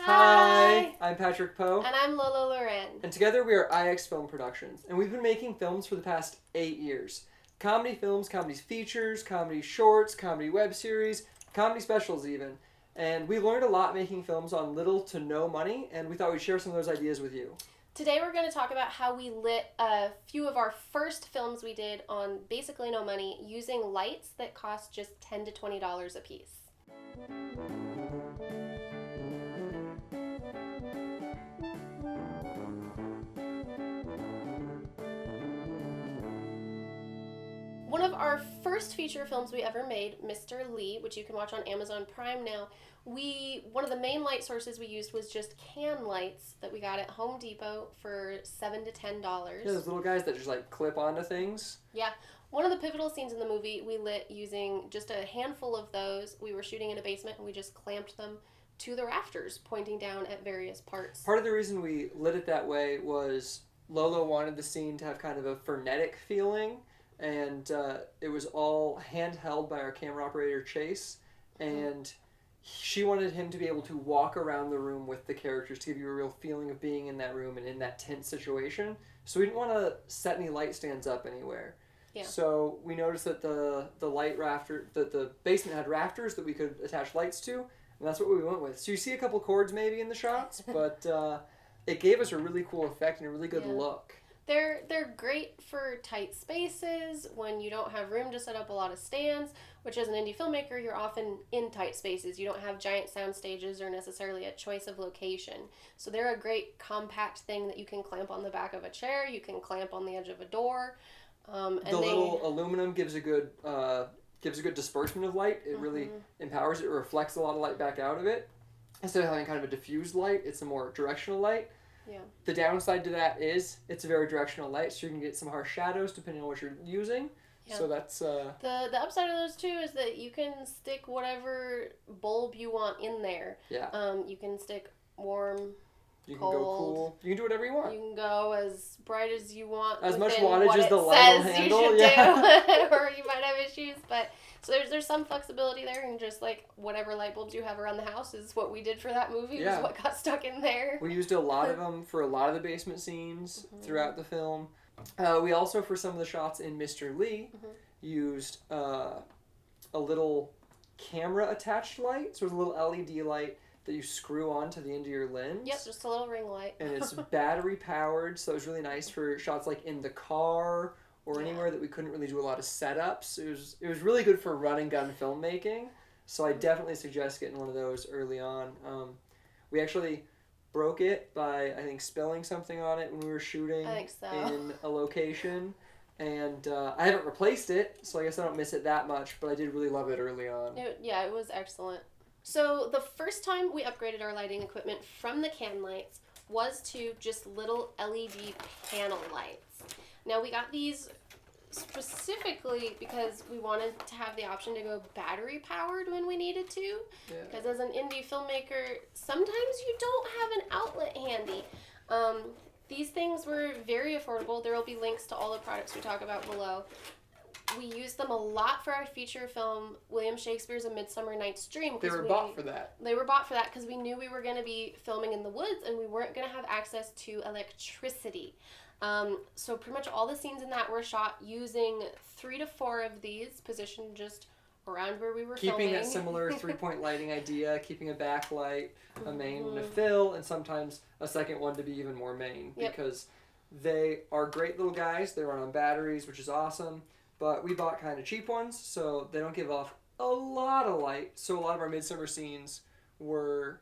Hi, I'm Patrick Poe. And I'm Lola Loren. And together we are IX Film Productions. And we've been making films for the past 8 years. Comedy films, comedy features, comedy shorts, comedy web series, comedy specials even. And we learned a lot making films on little to no money, and we thought we'd share some of those ideas with you. Today we're going to talk about how we lit a few of our first films we did on basically no money using lights that cost just $10 to $20 a piece. One of our first feature films we ever made, Mr. Lee, which you can watch on Amazon Prime now, one of the main light sources we used was just can lights that we got at Home Depot for $7 to $10. Yeah, those little guys that just like clip onto things. Yeah. One of the pivotal scenes in the movie we lit using just a handful of those. We were shooting in a basement and we just clamped them to the rafters, pointing down at various parts. Part of the reason we lit it that way was Lolo wanted the scene to have kind of a frenetic feeling. And it was all handheld by our camera operator, Chase. And she wanted him to be able to walk around the room with the characters to give you a real feeling of being in that room and in that tense situation. So we didn't want to set any light stands up anywhere. Yeah. So we noticed that the basement had rafters that we could attach lights to. And that's what we went with. So you see a couple cords maybe in the shots, but it gave us a really cool effect and a really good look. They're great for tight spaces when you don't have room to set up a lot of stands, which as an indie filmmaker, you're often in tight spaces. You don't have giant sound stages or necessarily a choice of location. So they're a great compact thing that you can clamp on the back of a chair, you can clamp on the edge of a door. Little aluminum gives a good disbursement of light. It really empowers it. It reflects a lot of light back out of it. Instead of having kind of a diffused light, it's a more directional light. Yeah. The downside to that is it's a very directional light, so you can get some harsh shadows depending on what you're using. Yeah. So that's... The upside of those two is that you can stick whatever bulb you want in there. Yeah. You can stick warm, you cold. can go cool. You can do whatever you want. You can go as bright as you want. As much wattage as the light will handle. Or you might have issues, but... So there's some flexibility there, and just like whatever light bulbs you have around the house is what we did for that movie. Yeah. Was what got stuck in there. We used a lot of them for a lot of the basement scenes throughout the film. We also, for some of the shots in Mr. Lee, used a little camera attached light. So it was a little LED light that you screw on to the end of your lens. Yep, just a little ring light. And it's battery powered, so it was really nice for shots like in the car or anywhere that we couldn't really do a lot of setups. It was really good for run and gun filmmaking. So I definitely suggest getting one of those early on. We actually broke it by, I think, spilling something on it when we were shooting in a location. And I haven't replaced it, so I guess I don't miss it that much, but I did really love it early on. It was excellent. So the first time we upgraded our lighting equipment from the can lights was to just little LED panel lights. Now, we got these specifically because we wanted to have the option to go battery powered when we needed to. Yeah. Because as an indie filmmaker, sometimes you don't have an outlet handy. These things were very affordable. There will be links to all the products we talk about below. We used them a lot for our feature film, William Shakespeare's A Midsummer Night's Dream. They were bought for that. They were bought for that because we knew we were going to be filming in the woods and we weren't going to have access to electricity. So pretty much all the scenes in that were shot using 3 to 4 of these positioned just around where we were filming. Keeping that similar 3-point lighting idea, keeping a backlight, a main and a fill, and sometimes a second one to be even more main. Yep. Because they are great little guys. They run on batteries, which is awesome. But we bought kind of cheap ones, so they don't give off a lot of light. So a lot of our midsummer scenes were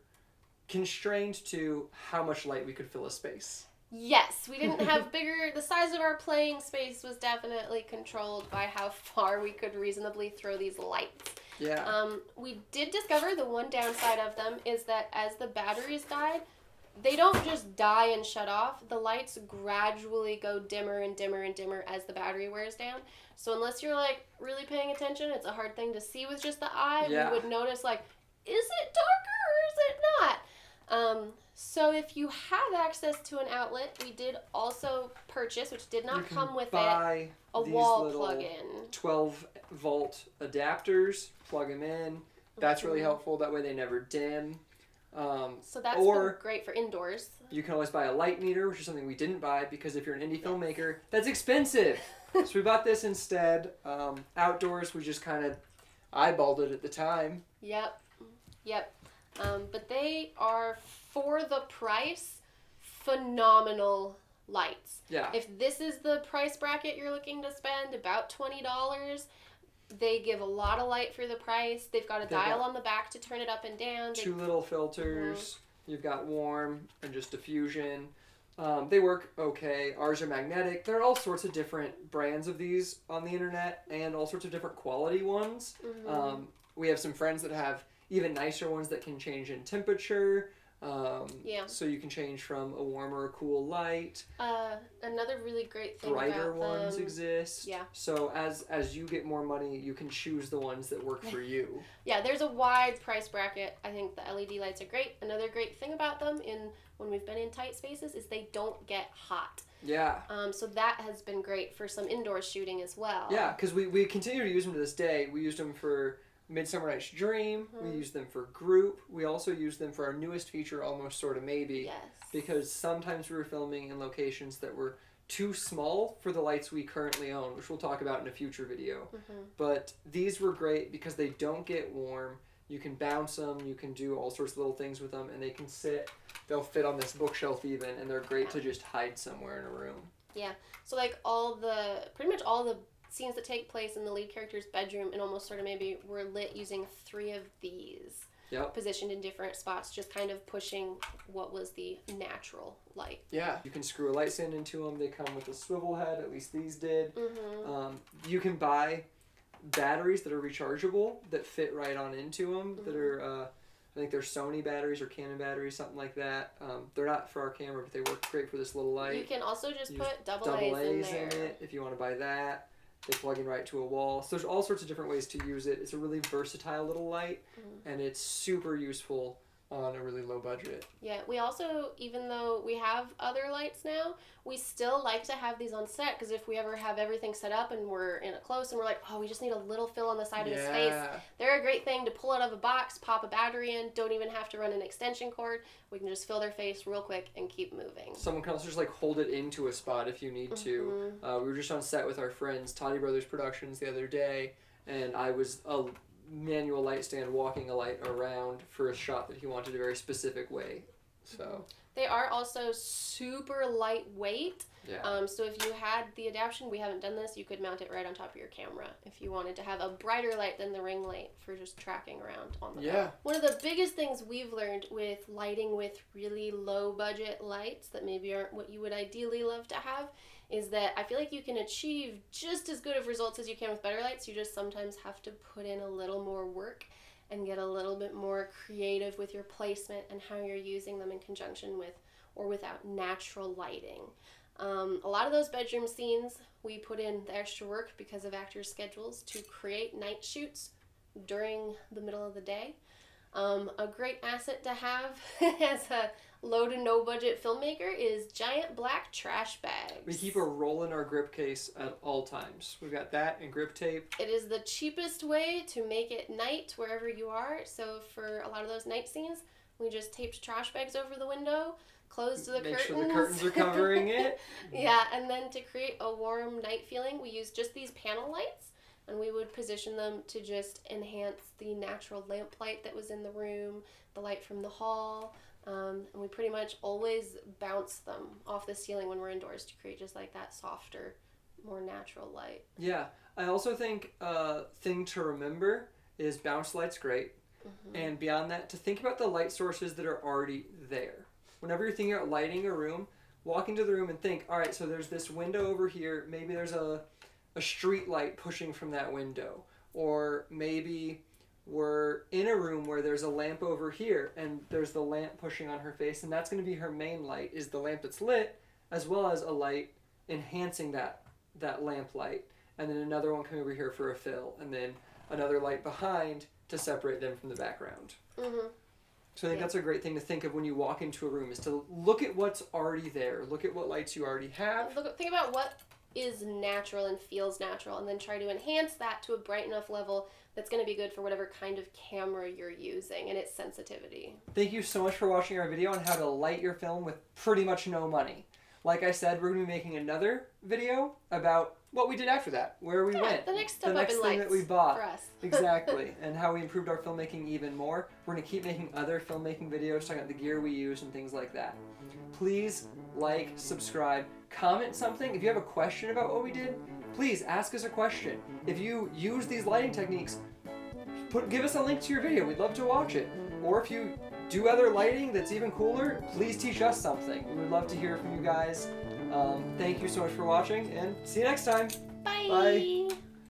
constrained to how much light we could fill a space. Yes, we didn't have the size of our playing space was definitely controlled by how far we could reasonably throw these lights. Yeah. We did discover the one downside of them is that as the batteries died, they don't just die and shut off. The lights gradually go dimmer and dimmer and dimmer as the battery wears down. So unless you're like really paying attention, it's a hard thing to see with just the eye. Yeah. We would notice like, is it darker or is it not? So if you have access to an outlet, we did also purchase, which did not come with it, a wall plug-in. 12-volt adapters, plug them in. That's really helpful. That way they never dim. So that's Or been great for indoors. you can always buy a light meter, which is something we didn't buy because if you're an indie filmmaker, that's expensive. So we bought this instead. Outdoors, we just kind of eyeballed it at the time. Yep. But they are, for the price, phenomenal lights. Yeah. If this is the price bracket you're looking to spend, about $20, they give a lot of light for the price. They've got a dial on the back to turn it up and down. Two little filters. You've got warm and just diffusion. They work okay. Ours are magnetic. There are all sorts of different brands of these on the internet and all sorts of different quality ones. We have some friends that have even nicer ones that can change in temperature. So you can change from a warm or a cool light. Another really great thing Brighter about ones them, exist. Yeah. So as you get more money, you can choose the ones that work for you. Yeah, there's a wide price bracket. I think the LED lights are great. Another great thing about them when we've been in tight spaces is they don't get hot. Yeah. So that has been great for some indoor shooting as well. Yeah, because we continue to use them to this day. We used them for Midsummer Night's Dream. We use them for group. We also use them for our newest feature, Almost Sorta Maybe. Yes. Because sometimes we were filming in locations that were too small for the lights we currently own, which we'll talk about in a future video. But these were great because they don't get warm. You can bounce them. You can do all sorts of little things with them, and they can sit. They'll fit on this bookshelf even, and they're great to just hide somewhere in a room. Yeah. So like pretty much all the scenes that take place in the lead character's bedroom and Almost Sorta Maybe were lit using 3 of these. Yep. Positioned in different spots, just kind of pushing what was the natural light. Yeah. You can screw a light stand into them. They come with a swivel head, at least these did. You can buy batteries that are rechargeable that fit right on into them that are, I think they're Sony batteries or Canon batteries, something like that. They're not for our camera, but they work great for this little light. You can also just Use put double A's in there. it if you want to buy that. They plug in right to a wall. So there's all sorts of different ways to use it. It's a really versatile little light, and it's super useful on a really low budget. Yeah, we also, even though we have other lights now, we still like to have these on set, because if we ever have everything set up and we're in it close and we're like, oh, we just need a little fill on the side of his face, they're a great thing to pull out of a box, pop a battery in, don't even have to run an extension cord. We can just fill their face real quick and keep moving. Someone can also just like hold it into a spot if you need to. We were just on set with our friends, Toddy Brothers Productions, the other day, and I was a manual light stand walking a light around for a shot that he wanted a very specific way. So they are also super lightweight. Yeah. So if you had the adaptation, we haven't done this, you could mount it right on top of your camera if you wanted to have a brighter light than the ring light for just tracking around on the go. One of the biggest things we've learned with lighting with really low budget lights that maybe aren't what you would ideally love to have is that I feel like you can achieve just as good of results as you can with better lights. You just sometimes have to put in a little more work and get a little bit more creative with your placement and how you're using them in conjunction with or without natural lighting. A lot of those bedroom scenes, we put in the extra work because of actors' schedules to create night shoots during the middle of the day. A great asset to have as a low to no budget filmmaker is giant black trash bags. We keep a roll in our grip case at all times. We've got that and grip tape. It is the cheapest way to make it night wherever you are. So for a lot of those night scenes, we just taped trash bags over the window, closed the curtains. Make sure the curtains are covering it. Yeah, and then to create a warm night feeling, we used just these panel lights. And we would position them to just enhance the natural lamp light that was in the room, the light from the hall, and we pretty much always bounce them off the ceiling when we're indoors to create just like that softer, more natural light. Yeah, I also think a thing to remember is bounce light's great, and beyond that, to think about the light sources that are already there. Whenever you're thinking about lighting a room, walk into the room and think, all right, so there's this window over here, maybe there's a street light pushing from that window, or maybe we're in a room where there's a lamp over here and there's the lamp pushing on her face, and that's going to be her main light, is the lamp that's lit, as well as a light enhancing that lamp light, and then another one coming over here for a fill, and then another light behind to separate them from the background. So I think that's a great thing to think of when you walk into a room, is to look at what's already there, look at what lights you already have. Think about what is natural and feels natural, and then try to enhance that to a bright enough level that's going to be good for whatever kind of camera you're using and its sensitivity. Thank you so much for watching our video on how to light your film with pretty much no money. Like I said, we're going to be making another video about what we did after that, where we went, the next step the up next in thing lights that we bought. for us. Exactly, and how we improved our filmmaking even more. We're going to keep making other filmmaking videos, talking about the gear we use and things like that. Please like, subscribe, comment something. If you have a question about what we did, please ask us a question. If you use these lighting techniques, give us a link to your video. We'd love to watch it. Or if you do other lighting that's even cooler, please teach us something. We would love to hear from you guys. Thank you so much for watching, and see you next time. Bye. Bye.